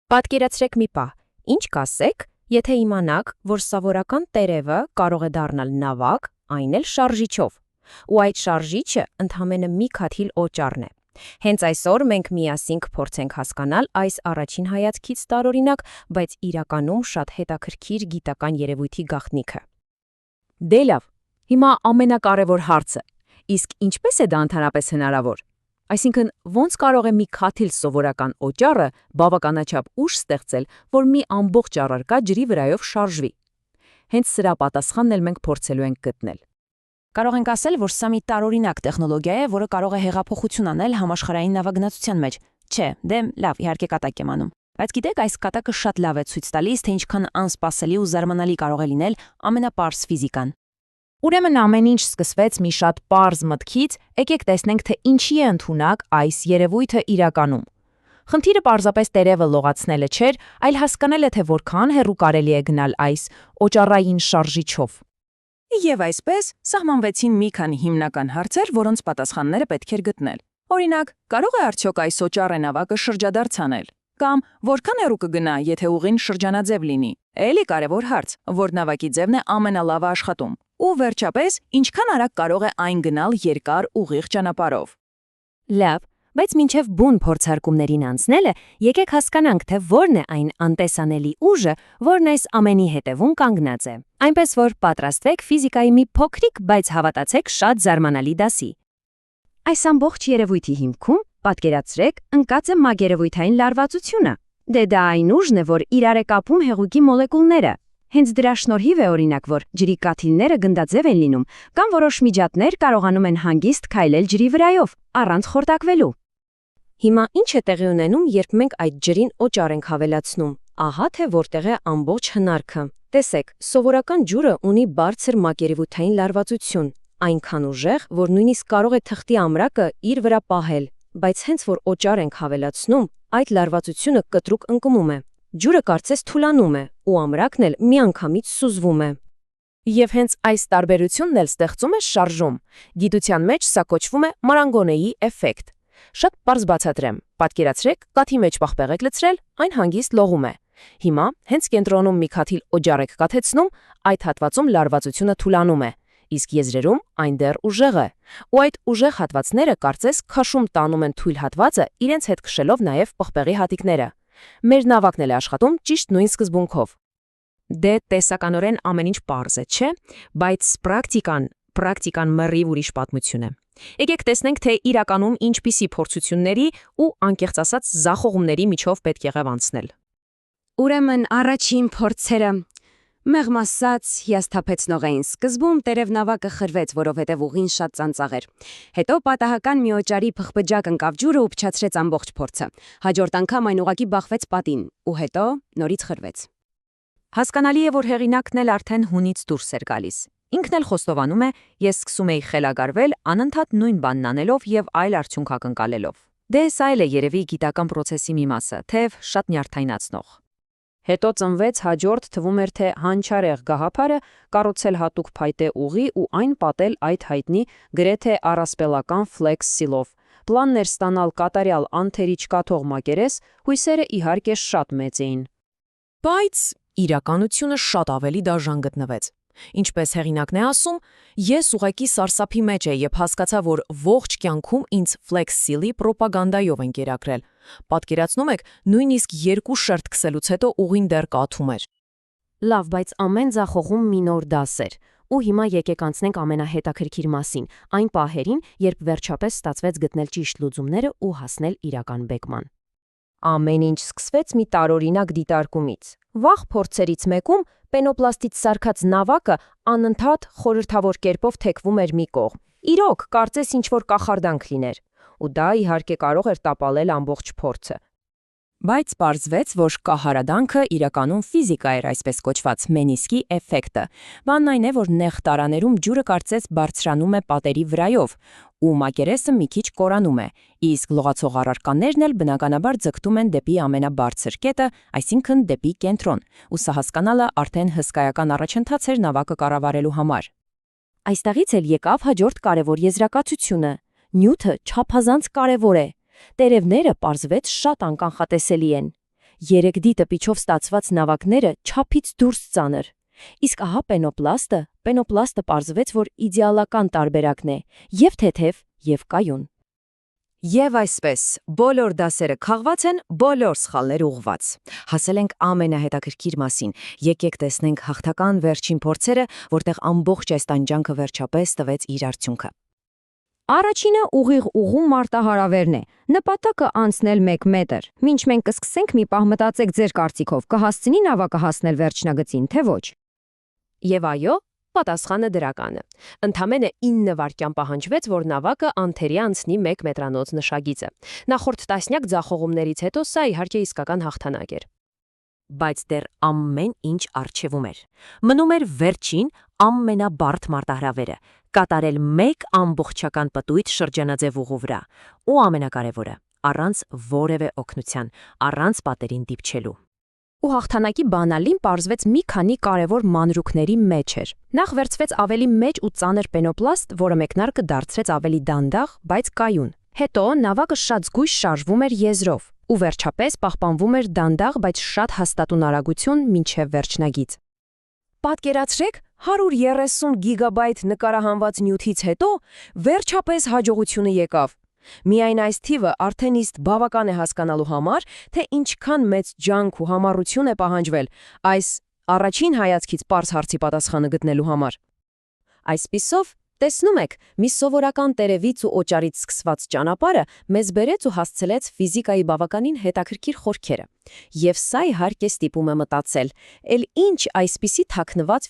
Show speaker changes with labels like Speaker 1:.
Speaker 1: Պատկերացրեք մի պահ, ինչ կասեք, եթե իմանաք, որ սովորական տերևը կարող է դառնալ նավակ, այն էլ շարժիչով, ու այդ շարժիչը ընդամենը մի քաթիլ օճառն է։ Հենց այսօր մենք միասին կփորձենք հասկանալ այս առաջին հայացքից տարօրինակ, բայց իրականում շատ հետաքրքիր գիտական երևույթի գաղտնիքը։
Speaker 2: Դե լավ, հիմա ամենակարևոր հարցը, իսկ ինչպես է դա ընդհանրապես հնարավոր։ Այսինքն, ոնց կարող է մի քաթիլ սովորական օճառը բավականաչափ ուժ ստեղծել, որ մի ամբողջ առարկա ջրի վրայով շարժվի։ Հենց սրա պատասխանն էլ մենք փորձելու ենք գտնել։
Speaker 3: Կարող ենք ասել, որ սա մի տարօրինակ տեխնոլոգիա է, որը կարող է հեղափոխություն անել համաշխարհային նավագնացության մեջ։ Չէ, դե լավ, իհարկե կատակ եմ անում։ Բայց գիտեք, այս կատակը շատ լավ է ցույց տալիս, թե ինչքան անսպասելի ու զարմանալի կարող է լինել ամենապարզ ֆիզիկան։
Speaker 2: Ուրեմն ամեն ինչ սկսվեց մի շատ պարզ մտքից, եկեք տեսնենք, թե ինչի է ընդունակ այս երևույթը իրականում։ Խնդիրը պարզապես տերևը լողացնելը չէր, այլ հասկանելը, թե որքան հեռու կարելի է գնալ այս օճառային շարժիչով։
Speaker 3: Եվ այսպես սահմանվեցին մի քանի հիմնական հարցեր, որոնց պատասխանները պետք էր գտնել։ Օրինակ, կարող է արդյոք այս օճառե նավակը շրջադարձ անել։ Կամ որքան հեռու կգնա, եթե ուղին շրջանաձև լինի։ Էլի կարևոր հարց, որ նավակի ձևն է ամենալավը աշխատում։ Ու վերջապես, ինչքան արագ կարող է այն գնալ երկար ուղիղ ճանապարհով։
Speaker 1: Լավ, բայց մինչև բուն փորձարկումներին անցնելը, եկեք հասկանանք, թե որն է այն անտեսանելի ուժը, որն այս ամենի հետևում կանգնած է։ Այնպես որ պատրաստվեք ֆիզիկայի մի փոքրիկ, բայց հավատացեք շատ զարմանալի դասի։ Այս ամբողջ երևույթի հիմքում, պատկերացրեք, ընկած է մագերևույթային լարվածությունը։ Դե դա այն ուժն է, որ իրար է կապում հեղուկի մոլեկուլները։ Հենց դրա շնորհիվ է օրինակ, որ ջրի կաթիլները գնդաձև են լինում, կամ որոշ միջատներ կարողանում են հանգիստ քայլել ջրի վրայով, առանց խորտակվելու։ Հիմա ինչ է տեղի ունենում, երբ մենք այդ ջրին օճառ ենք հավելացնում։ Ահա թե որտեղ է ամբողջ հնարքը։ Տեսեք, սովորական ջուրը ունի բարձր մակերևութային լարվածություն, այնքան ուժեղ, որ նույնիսկ կարող է թղթի ամրակը իր վրա պահել, բայց հենց որ օճառ ենք հավելացնում, այդ լարվածությունը կտրուկ ընկնում է։ Ջուրը կարծես թուլանում է, ու ամրակն էլ միանգամից սուզվում է։
Speaker 2: Եվ հենց այս տարբերությունն էլ ստեղծում է շարժում։ Գիտության մեջ սա կոչվում է Մարանգոնեի էֆեկտ։ Շատ պարզ բացատրեմ։ Պատկերացրեք, կաթի մեջ պաղպեղ եք լցրել, այն հանգիստ լողում է։ Հիմա հենց կենտրոնում մի քաթիլ օճառ եք կաթեցնում, այդ հատվածում լարվածությունը թուլանում է, իսկ եզրերում այն դեռ ուժեղ է։ Ու այդ ուժեղ հատվածները կարծես քաշում տանում են թույլ հատվածը, իրենց հետ քշելով նաև պղպեղի հատիկները։ Մեր նավակն էլ է աշխատում ճիշտ նույն սկզբունքով։ Դե տեսականորեն ամեն ինչ պարզ է, չէ՞, բայց պրակտիկան մռիվ ուրիշ պատմություն է։ Եկեք տեսնենք, թե իրականում ինչպիսի փորձությունների ու անկեղծ ասած զախողումների միջով պետք եղավ անցնել։
Speaker 1: Ուրեմն առաջին փորձերը մեղմ ասած հիասթափեցնող էին։ Սկզբում տերև նավակը խրվեց, որովհետև ուղին շատ ծանծաղ էր։ Հետո պատահական մի օճառի փխպջակ ընկավ ջուրը ու փչացրեց ամբողջ փորձը։ Հաջորդ անգամ այն ուղղակի բախվեց պատին, ու հետո նորից խրվեց։ Հասկանալի է, որ հեղինակն էլ արդեն հունից դուրս էր գալիս։ Ինքն էլ խոստովանում է, ես սկսում էի խելագարվել, անընդհատ նույն բանն անելով եւ այլ արդյունք ակնկալելով։ Դե սա էլ է երևի գիտական process-ի մի մասը, թեև շատ նյարդայնացնող։ Հետո ծնվեց հաջորդ թվում էր թե հանճարեղ գաղափարը կառուցել հատուկ փայտե ուղի ու այն պատել այդ հայտնի գրեթե առասպելական ֆլեքս սիլով։ Պլանն էր ստանալ կատարյալ անթերի չկաթող մակերես, հույսերը իհարկե շատ մեծ էին։
Speaker 2: Բայց իրականությունը շատ ավելի դաժան գտնվեց։ Ինչպես հեղինակն է ասում, ես ուղղակի սարսափի մեջ էի, երբ հասկացա, որ ողջ կյանքում ինձ Flex Seal-ի պրոպագանդայով են կերակրել։ Պատկերացնում եք, նույնիսկ 2 շերտ քսելուց հետո ուղին դեռ կաթում էր։
Speaker 1: Լավ, բայց ամեն ձախողում մի նոր դաս էր։ Ու հիմա եկեք անցնենք ամենահետաքրքիր մասին, այն պահերին, երբ վերջապես ստացվեց գտնել ճիշտ լուծումները ու հասնել իրական բեկման։ Ամեն ինչ սկսվեց մի տարօրինակ դիտարկումից։ Վաղ փորձերից մեկում պենոպլաստից սարքած նավակը անընդհատ խորհրդավոր կերպով թեքվում էր մի կողմ։ Իրոք, կարծես ինչ-որ կախարդանք լիներ։ Ու դա իհարկե կարող էր տապալել ամբողջ փորձը։ Բայց պարզվեց, որ կահարադանքը իրականում ֆիզիկա էր, այսպես կոչված մենիսկի էֆեկտը։ Բանն այն է, որ նեղ տարաներում ջուրը կարծես բարձրանում է պատերի վրայով, ու մակերեսը մի քիչ կորանում է, իսկ լողացող առարկաներն էլ բնականաբար ձգտում են դեպի ամենաբարձր կետը, այսինքն դեպի կենտրոն, ու սա հասկանալը արդեն հսկայական առաջընթաց էր նավակը կառավարելու համար։ Այստեղից էլ եկավ հաջորդ կարևոր եզրակացությունը. նյութը չափազանց կարևոր է։ Տերևները պարզվեց շատ անկանխատեսելի են։
Speaker 2: 3D տպիչով ստացված նավակները չափից դուրս ծանր։ Իսկ ահա պենոպլաստը պարզվեց, որ իդեալական տարբերակն է եւ թեթև, եւ կայուն։
Speaker 1: Եվ այսպես, բոլոր դասերը քաղված են, բոլոր սխալներ ուղղված։ Հասել ենք ամենահետաքրքիր մասին։ Եկեք տեսնենք հաղթական վերջին փորձերը, որտեղ ամբողջ այս տանջանքը վերջապես տվեց իր արդյունքը։
Speaker 4: Առաջինը ուղիղ ուղու մարտահարավերն է։ Նպատակը անցնել 1 մետր։ Մինչ մենք կսկսենք մի պահ մտածեք ձեր կարծիքով, կհասցնի նավակը հասնել վերջնագծին, թե ոչ։
Speaker 2: Եվ այո, պատասխանը դրական է։ Ընդամենը 9 վայրկյան պահանջվեց, որ նավակը անթերի անցնի 1 մետրանոց նշագիծը։ Նախորդ տասնյակ ձախողումներից հետո սա իհարկե իսկական հաղթանակ էր։ Բայց դեռ ամեն ինչ առջևում էր։ Մնում էր վերջին ամենաբարդ մարտահրավերը՝ կատարել 1 ամբողջական պտույտ շրջանաձև ուղու վրա։ Ու ամենակարևորը՝ առանց որևէ օգնության, առանց պատերին դիպչելու։
Speaker 4: Ու հաղթանակի բանալին պարզվեց մի քանի կարևոր մանրուքների մեջ էր։ Նախ վերցվեց ավելի մեծ ու ծանր պենոպլաստ, որը մեկնարկը դարձրեց ավելի դանդաղ, բայց կայուն։ Հետո նավակը շատ զգույշ շարժվում էր եզրով, ու վերջապես պահպանվում էր դանդաղ, բայց շատ հաստատուն արագություն մինչև վերջնագիծ։
Speaker 2: Պատկերացրեք 130 գիգաբայթ նկարահանված նյութից հետո վերջապես հաջողությունը եկավ։ Միայն այս թիվը արդեն իսկ բավական է հասկանալու համար, թե ինչքան մեծ ջանք ու համառություն է պահանջվել այս առաջին հայացքից պարզ հարցի պատասխանը գտնելու համար։ Այսպիսով, տեսնում եք, մի սովորական տերևից ու օճառից սկսված ճանապարհը մեզ բերեց ու հասցրեց ֆիզիկայի բավականին հետաքրքիր խորքերը։ Եվ սա իհարկե ստիպում է մտածել, էլ ինչ այսպիսի թաքնված